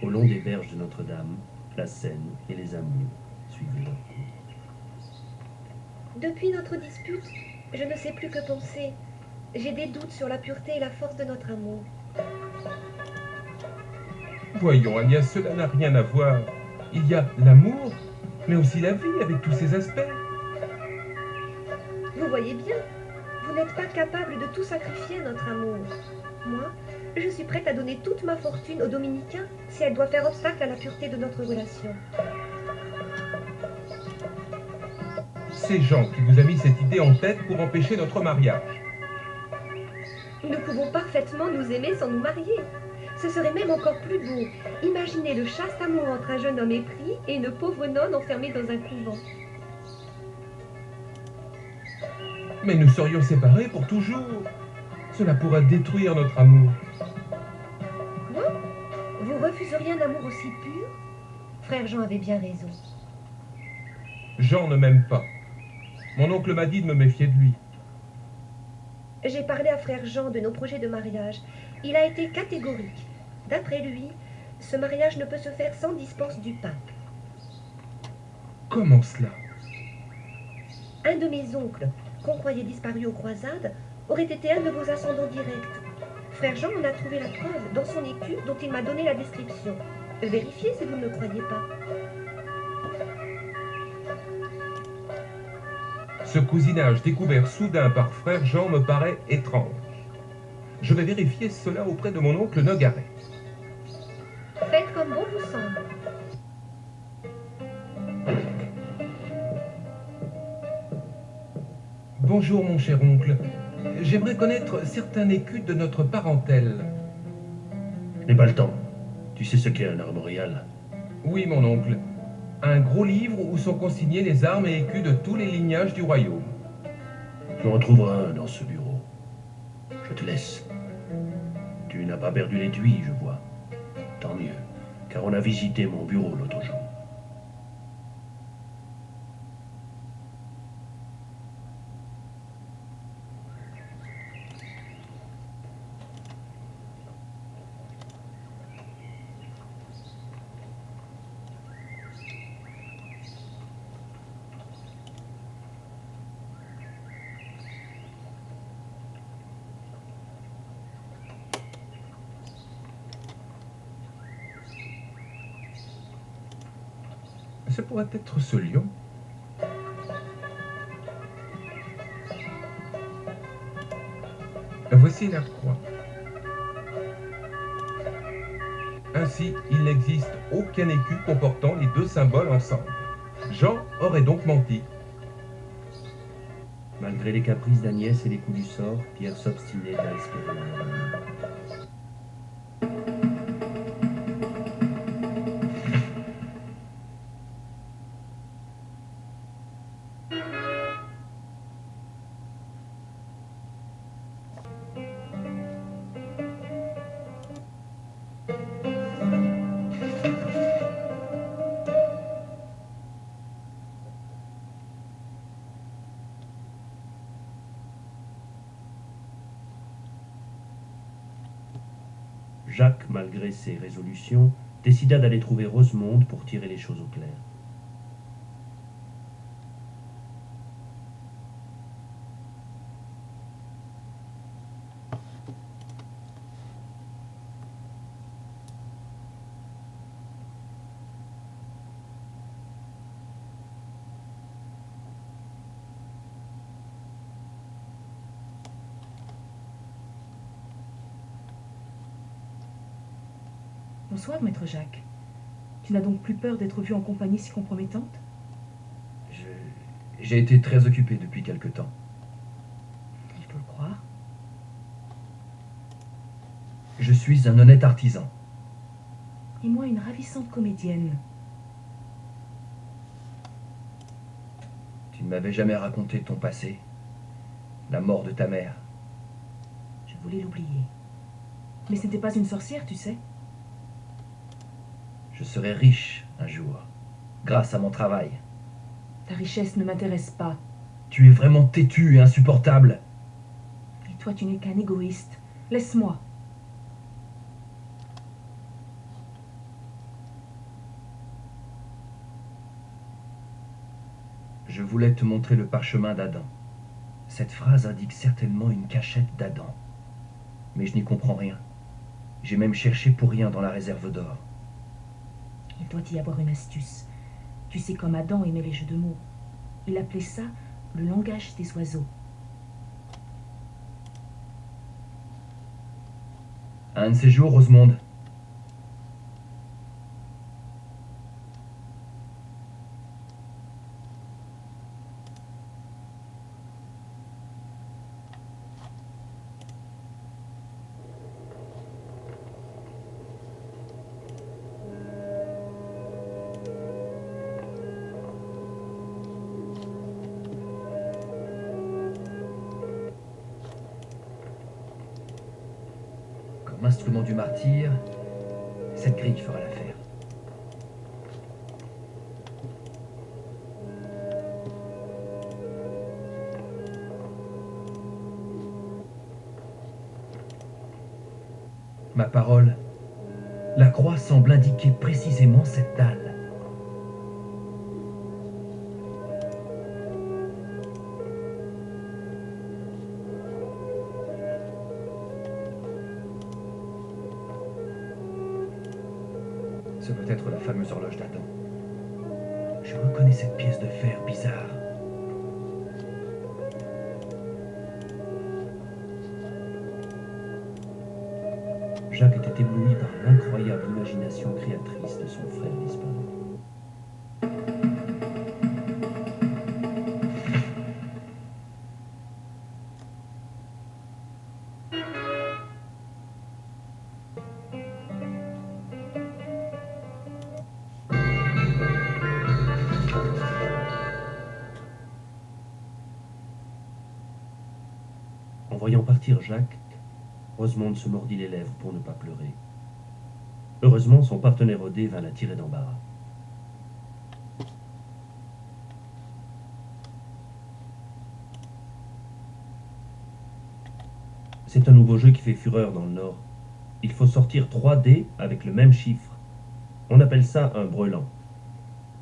Au long des berges de Notre-Dame, la Seine et les amours suivaient leur cours. Depuis notre dispute, je ne sais plus que penser. J'ai des doutes sur la pureté et la force de notre amour. Voyons, Agnès, cela n'a rien à voir. Il y a l'amour, mais aussi la vie avec tous ses aspects. Vous voyez bien, vous n'êtes pas capable de tout sacrifier à notre amour. Moi, je suis prête à donner toute ma fortune aux dominicains si elle doit faire obstacle à la pureté de notre relation. C'est Jean qui vous a mis cette idée en tête pour empêcher notre mariage. Nous pouvons parfaitement nous aimer sans nous marier. Ce serait même encore plus beau. Imaginez le chaste amour entre un jeune homme épris et une pauvre nonne enfermée dans un couvent. Mais nous serions séparés pour toujours. Cela pourra détruire notre amour. Moi, vous refuseriez un amour aussi pur? Frère Jean avait bien raison. Jean ne m'aime pas. Mon oncle m'a dit de me méfier de lui. J'ai parlé à frère Jean de nos projets de mariage. Il a été catégorique. D'après lui, ce mariage ne peut se faire sans dispense du pape. Comment cela? Un de mes oncles, qu'on croyait disparu aux croisades, aurait été un de vos ascendants directs. Frère Jean en a trouvé la preuve dans son écu dont il m'a donné la description. Vérifiez si vous ne le croyez pas. Ce cousinage découvert soudain par frère Jean me paraît étrange. Je vais vérifier cela auprès de mon oncle Nogaret. Faites comme bon vous semble. Bonjour mon cher oncle. J'aimerais connaître certains écus de notre parentèle. N'aie pas le temps. Tu sais ce qu'est un armorial? Oui mon oncle. Un gros livre où sont consignés les armes et écus de tous les lignages du royaume. Tu en trouveras un dans ce bureau. Je te laisse. Tu n'as pas perdu l'étui, je vois. Tant mieux, car on a visité mon bureau l'autre jour. Ce pourrait être ce lion. Voici la croix. Ainsi, il n'existe aucun écu comportant les deux symboles ensemble. Jean aurait donc menti. Malgré les caprices d'Agnès et les coups du sort, Pierre s'obstinait à espérer un avenir. Jacques, malgré ses résolutions, décida d'aller trouver Rosemonde pour tirer les choses au clair. Bonsoir, maître Jacques. Tu n'as donc plus peur d'être vu en compagnie si compromettante? J'ai été très occupé depuis quelque temps. Il faut le croire. Je suis un honnête artisan. Et moi, une ravissante comédienne. Tu ne m'avais jamais raconté ton passé, la mort de ta mère. Je voulais l'oublier. Mais ce n'était pas une sorcière, tu sais. Je serai riche un jour, grâce à mon travail. Ta richesse ne m'intéresse pas. Tu es vraiment têtu et insupportable. Et toi, tu n'es qu'un égoïste. Laisse-moi. Je voulais te montrer le parchemin d'Adam. Cette phrase indique certainement une cachette d'Adam. Mais je n'y comprends rien. J'ai même cherché pour rien dans la réserve d'or. Il doit y avoir une astuce. Tu sais comme Adam aimait les jeux de mots. Il appelait ça le langage des oiseaux. Un de ces jours, Rosemonde. Comme instrument du martyr, cette grille fera l'affaire. Ma parole, la croix semble indiquer précisément cette dalle. Ce peut être la fameuse horloge d'Adam. Je reconnais cette pièce de fer bizarre. Jacques était ébloui par l'incroyable imagination créatrice de son frère disparu. En voyant partir Jacques, Rosemonde se mordit les lèvres pour ne pas pleurer. Heureusement, son partenaire au dé vint la tirer d'embarras. C'est un nouveau jeu qui fait fureur dans le Nord. Il faut sortir 3 dés avec le même chiffre. On appelle ça un brelan.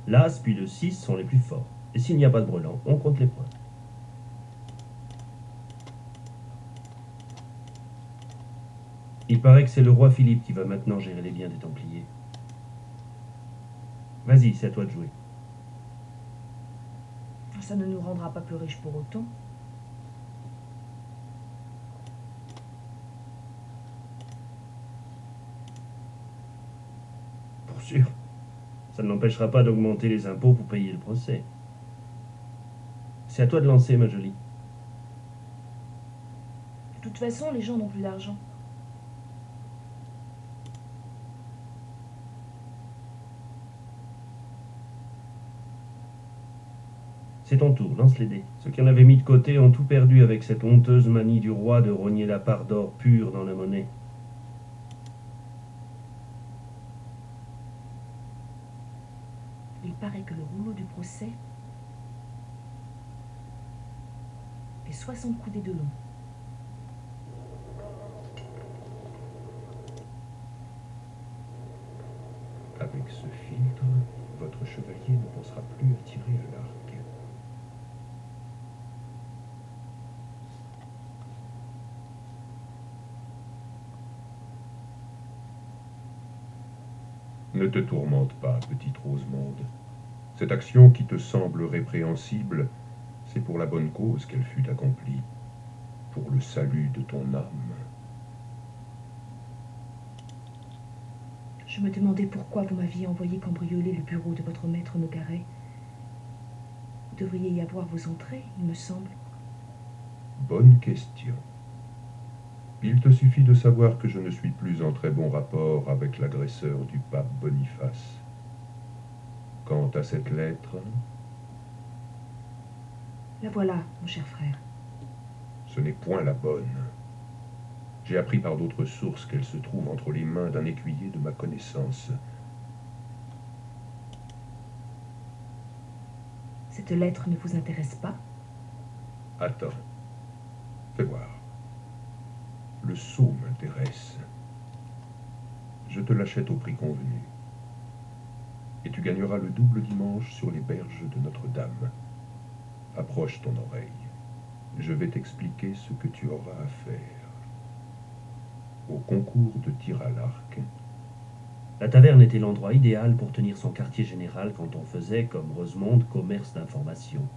L'As puis le 6 sont les plus forts. Et s'il n'y a pas de brelan, on compte les points. Il paraît que c'est le roi Philippe qui va maintenant gérer les biens des Templiers. Vas-y, c'est à toi de jouer. Ça ne nous rendra pas plus riches pour autant. Pour sûr. Ça ne l'empêchera pas d'augmenter les impôts pour payer le procès. C'est à toi de lancer, ma jolie. De toute façon, les gens n'ont plus d'argent. C'est ton tour, lance les dés. Ceux qui en avaient mis de côté ont tout perdu avec cette honteuse manie du roi de rogner la part d'or pure dans la monnaie. Il paraît que le rouleau du procès fait 60 coudées de long. Avec ce filtre, votre chevalier ne pensera plus à tirer à l'arc. Ne te tourmente pas, petite Rosemonde. Cette action qui te semble répréhensible, c'est pour la bonne cause qu'elle fut accomplie, pour le salut de ton âme. Je me demandais pourquoi vous m'aviez envoyé cambrioler le bureau de votre maître Nogaret. Vous devriez y avoir vos entrées, il me semble. Bonne question. Il te suffit de savoir que je ne suis plus en très bon rapport avec l'agresseur du pape Boniface. Quant à cette lettre, La voilà, mon cher frère. ce n'est point la bonne. J'ai appris par d'autres sources qu'elle se trouve entre les mains d'un écuyer de ma connaissance. Cette lettre ne vous intéresse pas? Attends. Fais voir. Le sceau m'intéresse. Je te l'achète au prix convenu. Et tu gagneras le double dimanche sur les berges de Notre-Dame. Approche ton oreille. Je vais t'expliquer ce que tu auras à faire. Au concours de tir à l'arc, La taverne était l'endroit idéal pour tenir son quartier général quand on faisait, comme Rosemonde, commerce d'information.